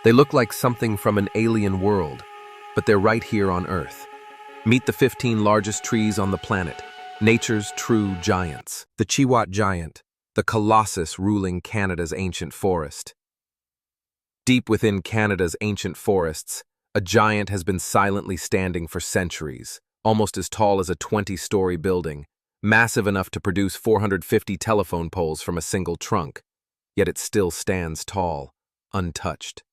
They look like something from an alien world, but they're right here on Earth. Meet the 15 largest trees on the planet, nature's true giants. The Chihuahua giant, the colossus ruling Canada's ancient forest. Deep within Canada's ancient forests, a giant has been silently standing for centuries, almost as tall as a 20-story building, massive enough to produce 450 telephone poles from a single trunk. Yet it still stands tall, untouched.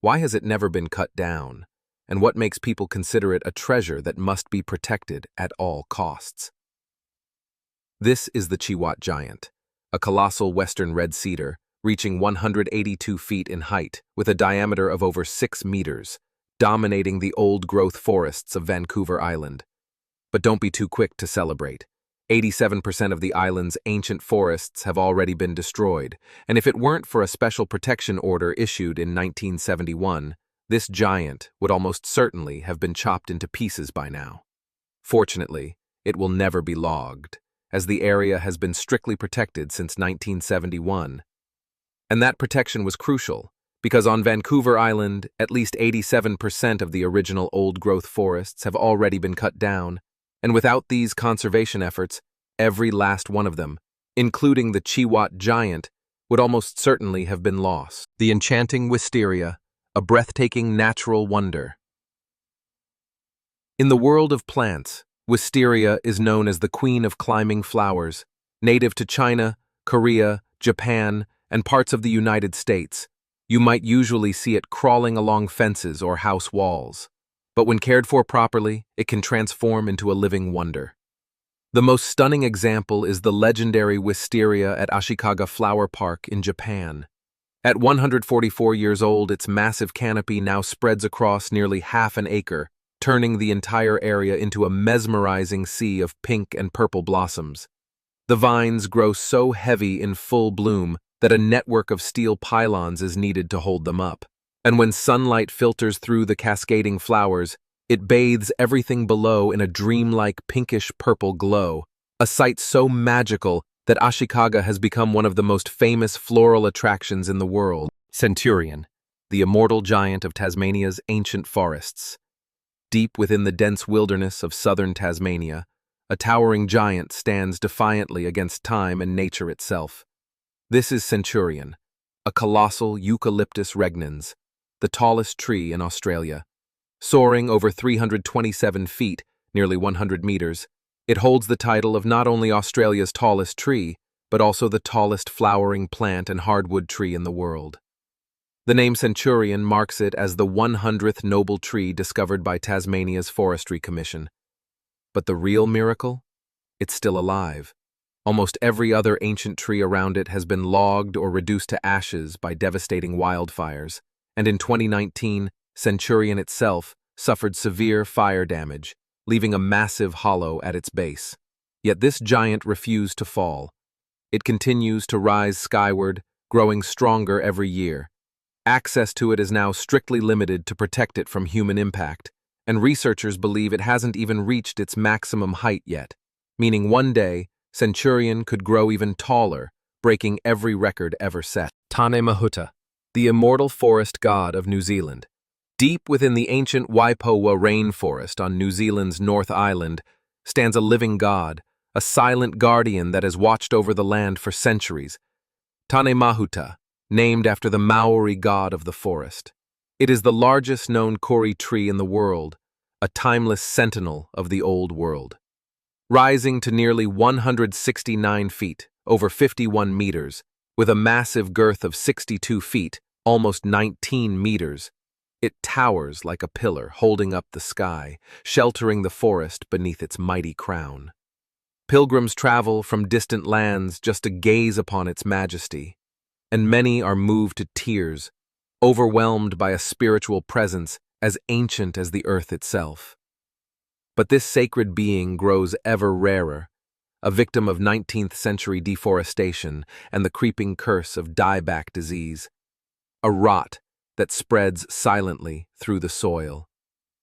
Why has it never been cut down? And what makes people consider it a treasure that must be protected at all costs? This is the Chihuahua giant, a colossal western red cedar, reaching 182 feet in height with a diameter of over 6 meters, dominating the old-growth forests of Vancouver Island. But don't be too quick to celebrate. 87% of the island's ancient forests have already been destroyed, and if it weren't for a special protection order issued in 1971, this giant would almost certainly have been chopped into pieces by now. Fortunately, it will never be logged, as the area has been strictly protected since 1971. And that protection was crucial, because on Vancouver Island, at least 87% of the original old-growth forests have already been cut down, and without these conservation efforts, every last one of them, including the Chihuahua giant, would almost certainly have been lost. The enchanting wisteria, a breathtaking natural wonder. In the world of plants, wisteria is known as the queen of climbing flowers, native to China, Korea, Japan, and parts of the United States. You might usually see it crawling along fences or house walls. But when cared for properly, it can transform into a living wonder. The most stunning example is the legendary wisteria at Ashikaga Flower Park in Japan. At 144 years old, its massive canopy now spreads across nearly half an acre, turning the entire area into a mesmerizing sea of pink and purple blossoms. The vines grow so heavy in full bloom that a network of steel pylons is needed to hold them up. And when sunlight filters through the cascading flowers, it bathes everything below in a dreamlike pinkish-purple glow, a sight so magical that Ashikaga has become one of the most famous floral attractions in the world. Centurion, the immortal giant of Tasmania's ancient forests. Deep within the dense wilderness of southern Tasmania, a towering giant stands defiantly against time and nature itself. This is Centurion, a colossal Eucalyptus regnans, the tallest tree in Australia. Soaring over 327 feet, nearly 100 meters, it holds the title of not only Australia's tallest tree, but also the tallest flowering plant and hardwood tree in the world. The name Centurion marks it as the 100th noble tree discovered by Tasmania's Forestry Commission. But the real miracle? It's still alive. Almost every other ancient tree around it has been logged or reduced to ashes by devastating wildfires. And in 2019, Centurion itself suffered severe fire damage, leaving a massive hollow at its base. Yet this giant refused to fall. It continues to rise skyward, growing stronger every year. Access to it is now strictly limited to protect it from human impact, and researchers believe it hasn't even reached its maximum height yet, meaning one day, Centurion could grow even taller, breaking every record ever set. Tane Mahuta, the immortal forest god of New Zealand. Deep within the ancient Waipoua rainforest on New Zealand's North Island stands a living god, a silent guardian that has watched over the land for centuries. Tane Mahuta, named after the Maori god of the forest. It is the largest known kori tree in the world, a timeless sentinel of the old world. Rising to nearly 169 feet, over 51 meters, with a massive girth of 62 feet, almost 19 meters, it towers like a pillar holding up the sky, sheltering the forest beneath its mighty crown. Pilgrims travel from distant lands just to gaze upon its majesty, and many are moved to tears, overwhelmed by a spiritual presence as ancient as the earth itself. But this sacred being grows ever rarer, a victim of 19th century deforestation and the creeping curse of dieback disease, a rot that spreads silently through the soil.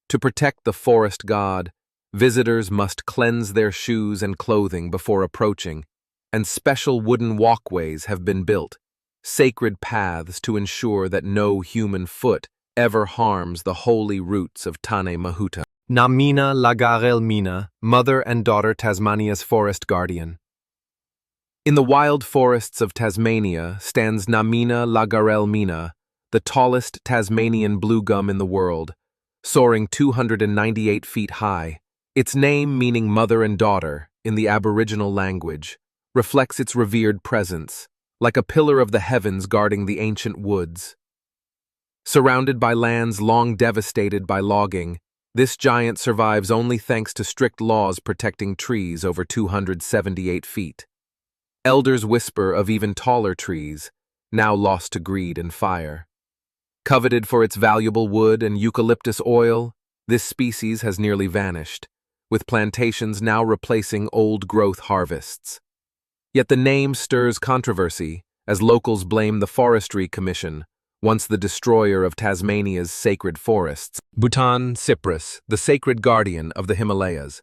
To protect the forest god, visitors must cleanse their shoes and clothing before approaching, and special wooden walkways have been built, sacred paths to ensure that no human foot ever harms the holy roots of Tane Mahuta. Namina Lagarelmina, mother and daughter Tasmania's forest guardian. In the wild forests of Tasmania stands Namina Lagarelmina, the tallest Tasmanian blue gum in the world, soaring 298 feet high. Its name, meaning mother and daughter in the Aboriginal language, reflects its revered presence, like a pillar of the heavens guarding the ancient woods. Surrounded by lands long devastated by logging, this giant survives only thanks to strict laws protecting trees over 278 feet. Elders whisper of even taller trees, now lost to greed and fire. Coveted for its valuable wood and eucalyptus oil, this species has nearly vanished, with plantations now replacing old-growth harvests. Yet the name stirs controversy, as locals blame the Forestry Commission, once the destroyer of Tasmania's sacred forests. Bhutan cypress, the sacred guardian of the Himalayas.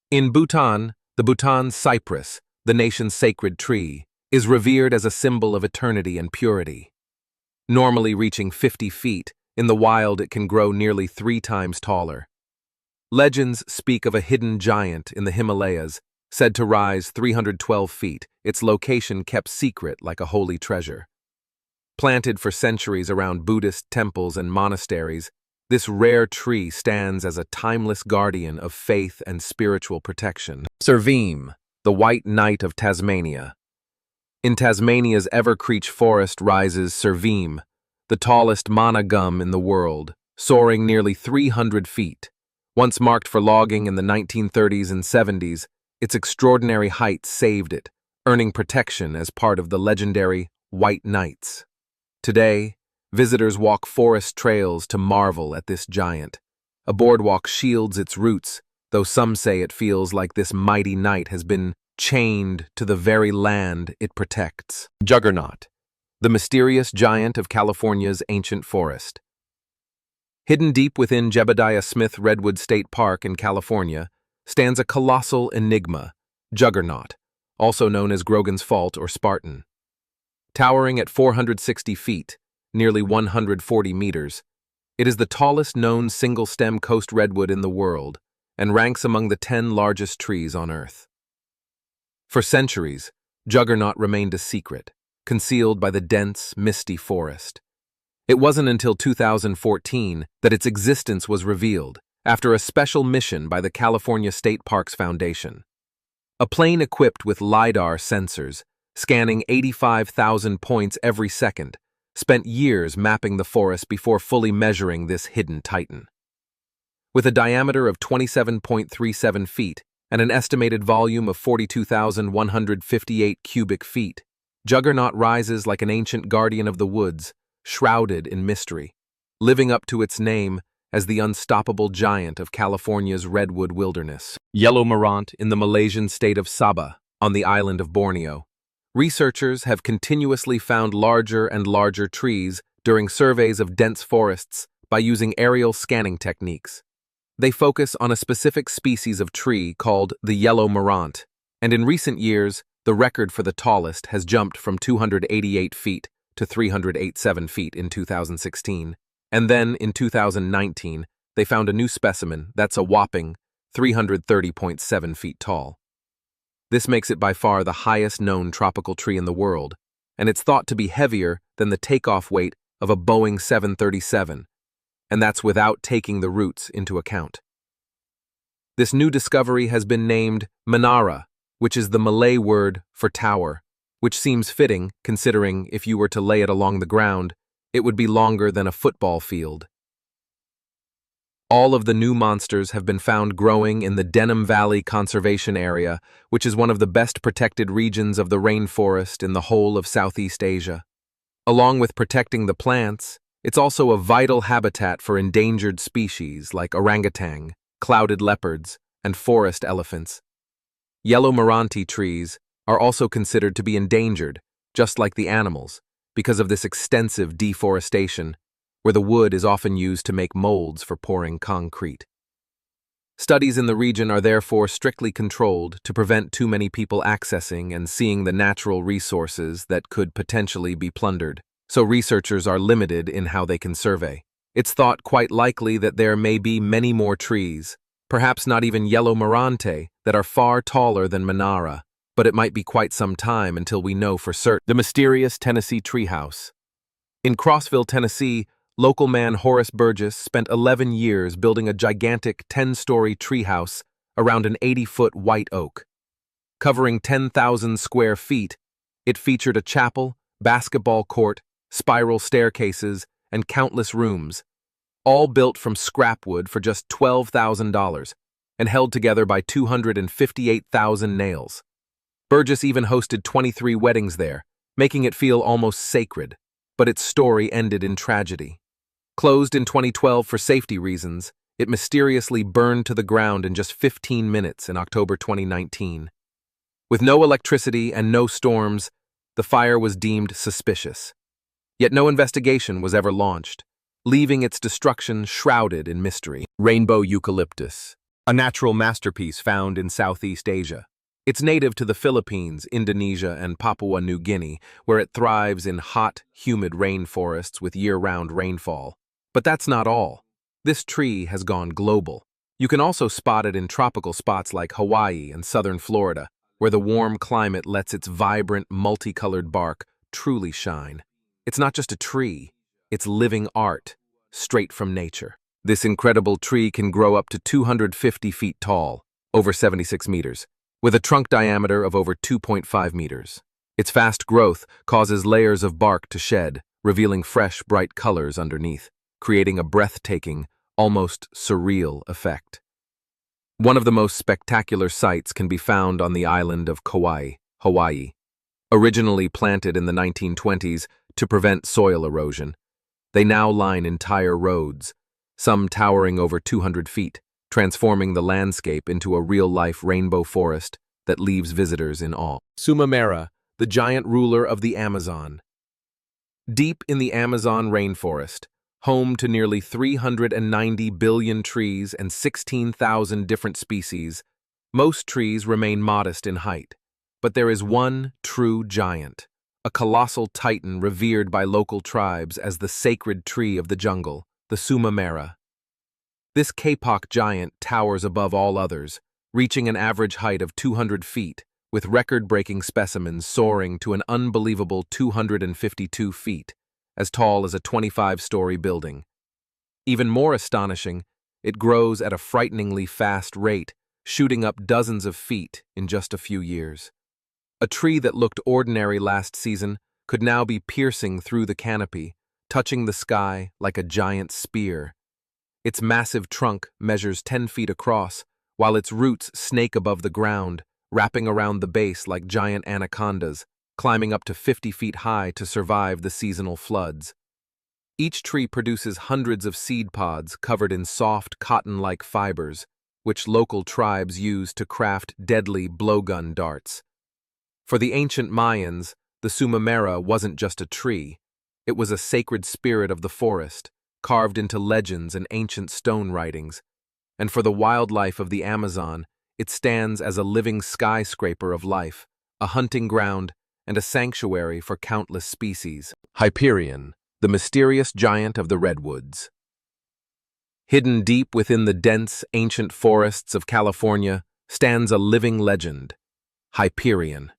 In Bhutan, the Bhutan cypress, the nation's sacred tree, is revered as a symbol of eternity and purity. Normally reaching 50 feet, in the wild it can grow nearly 3 times taller. Legends speak of a hidden giant in the Himalayas, said to rise 312 feet, its location kept secret like a holy treasure. Planted for centuries around Buddhist temples and monasteries, this rare tree stands as a timeless guardian of faith and spiritual protection. Serveem, the White Knight of Tasmania. In Tasmania's Evercreech Forest rises Serveem, the tallest mana gum in the world, soaring nearly 300 feet. Once marked for logging in the 1930s and 70s, its extraordinary height saved it, earning protection as part of the legendary White Knights. Today, visitors walk forest trails to marvel at this giant. A boardwalk shields its roots, though some say it feels like this mighty knight has been chained to the very land it protects. Juggernaut, the mysterious giant of California's ancient forest. Hidden deep within Jebediah Smith Redwood State Park in California stands a colossal enigma, Juggernaut, also known as Grogan's Fault or Spartan. Towering at 460 feet, nearly 140 meters, it is the tallest known single-stem coast redwood in the world and ranks among the 10 largest trees on Earth. For centuries, Juggernaut remained a secret, concealed by the dense, misty forest. It wasn't until 2014 that its existence was revealed, after a special mission by the California State Parks Foundation. A plane equipped with LiDAR sensors, scanning 85,000 points every second, spent years mapping the forest before fully measuring this hidden titan. With a diameter of 27.37 feet and an estimated volume of 42,158 cubic feet, Juggernaut rises like an ancient guardian of the woods, shrouded in mystery, living up to its name as the unstoppable giant of California's redwood wilderness. Yellow Morant in the Malaysian state of Sabah, on the island of Borneo. Researchers have continuously found larger and larger trees during surveys of dense forests by using aerial scanning techniques. They focus on a specific species of tree called the yellow morant, and in recent years, the record for the tallest has jumped from 288 feet to 387 feet in 2016. And then, in 2019, they found a new specimen that's a whopping 330.7 feet tall. This makes it by far the highest known tropical tree in the world, and it's thought to be heavier than the takeoff weight of a Boeing 737, and that's without taking the roots into account. This new discovery has been named Menara, which is the Malay word for tower, which seems fitting considering if you were to lay it along the ground, it would be longer than a football field. All of the new monsters have been found growing in the Denham Valley Conservation Area, which is one of the best protected regions of the rainforest in the whole of Southeast Asia. Along with protecting the plants, it's also a vital habitat for endangered species like orangutan, clouded leopards, and forest elephants. Yellow Moranti trees are also considered to be endangered, just like the animals, because of this extensive deforestation, where the wood is often used to make molds for pouring concrete. Studies in the region are therefore strictly controlled to prevent too many people accessing and seeing the natural resources that could potentially be plundered, so researchers are limited in how they can survey. It's thought quite likely that there may be many more trees, perhaps not even yellow Marante, that are far taller than Monara, but it might be quite some time until we know for certain. The mysterious Tennessee treehouse. In Crossville, Tennessee, local man Horace Burgess spent 11 years building a gigantic 10-story treehouse around an 80-foot white oak. Covering 10,000 square feet, it featured a chapel, basketball court, spiral staircases, and countless rooms, all built from scrap wood for just $12,000 and held together by 258,000 nails. Burgess even hosted 23 weddings there, making it feel almost sacred, but its story ended in tragedy. Closed in 2012 for safety reasons, it mysteriously burned to the ground in just 15 minutes in October 2019. With no electricity and no storms, the fire was deemed suspicious. Yet no investigation was ever launched, leaving its destruction shrouded in mystery. Rainbow eucalyptus, a natural masterpiece found in Southeast Asia. It's native to the Philippines, Indonesia, and Papua New Guinea, where it thrives in hot, humid rainforests with year-round rainfall. But that's not all. This tree has gone global. You can also spot it in tropical spots like Hawaii and southern Florida, where the warm climate lets its vibrant, multicolored bark truly shine. It's not just a tree, it's living art, straight from nature. This incredible tree can grow up to 250 feet tall, over 76 meters, with a trunk diameter of over 2.5 meters. Its fast growth causes layers of bark to shed, revealing fresh, bright colors underneath, creating a breathtaking, almost surreal effect. One of the most spectacular sights can be found on the island of Kauai, Hawaii. Originally planted in the 1920s to prevent soil erosion, they now line entire roads, some towering over 200 feet, transforming the landscape into a real-life rainbow forest that leaves visitors in awe. Sumamera, the giant ruler of the Amazon. Deep in the Amazon rainforest, home to nearly 390 billion trees and 16,000 different species, most trees remain modest in height. But there is one true giant, a colossal titan revered by local tribes as the sacred tree of the jungle, the Sumamera. This kapok giant towers above all others, reaching an average height of 200 feet, with record-breaking specimens soaring to an unbelievable 252 feet, as tall as a 25-story building. Even more astonishing, it grows at a frighteningly fast rate, shooting up dozens of feet in just a few years. A tree that looked ordinary last season could now be piercing through the canopy, touching the sky like a giant spear. Its massive trunk measures 10 feet across, while its roots snake above the ground, wrapping around the base like giant anacondas, climbing up to 50 feet high to survive the seasonal floods. Each tree produces hundreds of seed pods covered in soft, cotton-like fibers, which local tribes use to craft deadly blowgun darts. For the ancient Mayans, the Sumamera wasn't just a tree. It was a sacred spirit of the forest, carved into legends and ancient stone writings. And for the wildlife of the Amazon, it stands as a living skyscraper of life, a hunting ground, and a sanctuary for countless species. Hyperion, the mysterious giant of the redwoods. Hidden deep within the dense, ancient forests of California stands a living legend, Hyperion.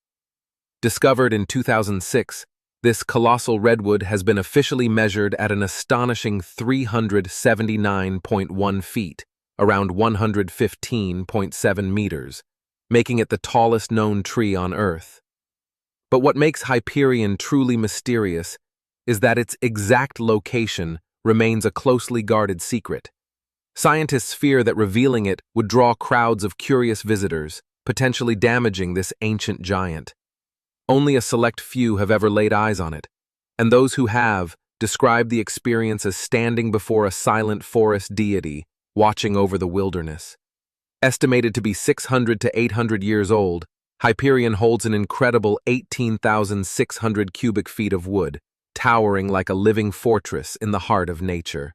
Discovered in 2006, this colossal redwood has been officially measured at an astonishing 379.1 feet, around 115.7 meters, making it the tallest known tree on Earth. But what makes Hyperion truly mysterious is that its exact location remains a closely guarded secret. Scientists fear that revealing it would draw crowds of curious visitors, potentially damaging this ancient giant. Only a select few have ever laid eyes on it, and those who have describe the experience as standing before a silent forest deity watching over the wilderness. Estimated to be 600 to 800 years old, Hyperion holds an incredible 18,600 cubic feet of wood, towering like a living fortress in the heart of nature.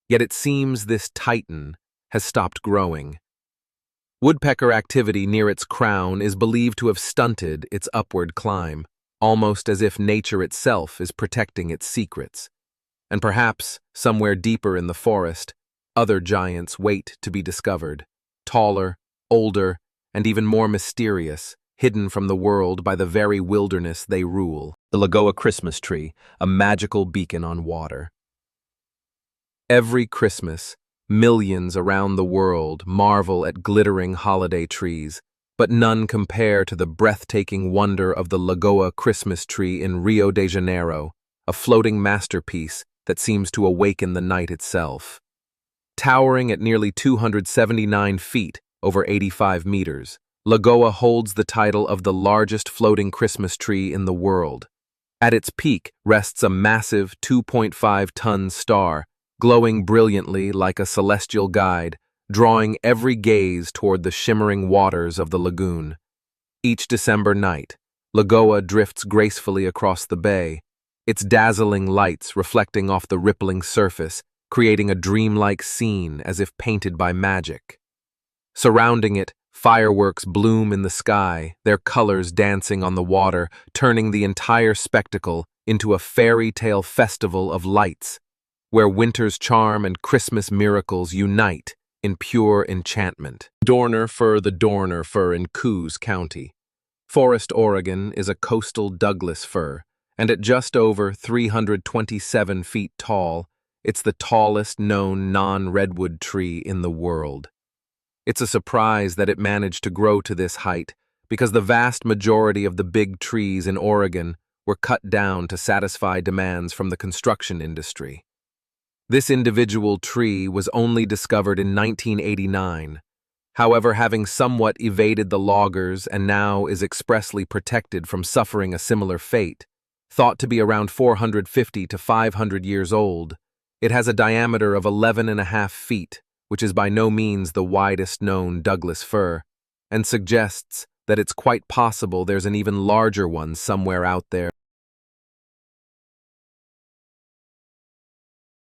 Yet it seems this titan has stopped growing. Woodpecker activity near its crown is believed to have stunted its upward climb, almost as if nature itself is protecting its secrets. And perhaps, somewhere deeper in the forest, other giants wait to be discovered, taller, older, and even more mysterious, hidden from the world by the very wilderness they rule. The Lagoa Christmas tree, a magical beacon on water. Every Christmas, millions around the world marvel at glittering holiday trees, but none compare to the breathtaking wonder of the Lagoa Christmas tree in Rio de Janeiro, a floating masterpiece that seems to awaken the night itself. Towering at nearly 279 feet, over 85 meters, Lagoa holds the title of the largest floating Christmas tree in the world. At its peak rests a massive 2.5-ton star, glowing brilliantly like a celestial guide, drawing every gaze toward the shimmering waters of the lagoon. Each December night, Lagoa drifts gracefully across the bay, its dazzling lights reflecting off the rippling surface, creating a dreamlike scene as if painted by magic. Surrounding it, fireworks bloom in the sky, their colors dancing on the water, turning the entire spectacle into a fairy tale festival of lights, where winter's charm and Christmas miracles unite in pure enchantment. Dorner fir in Coos County. Forest, Oregon is a coastal Douglas fir, and at just over 327 feet tall, it's the tallest known non-redwood tree in the world. It's a surprise that it managed to grow to this height, because the vast majority of the big trees in Oregon were cut down to satisfy demands from the construction industry. This individual tree was only discovered in 1989, however, having somewhat evaded the loggers and now is expressly protected from suffering a similar fate. Thought to be around 450 to 500 years old, it has a diameter of 11.5 feet, which is by no means the widest known Douglas fir, and suggests that it's quite possible there's an even larger one somewhere out there.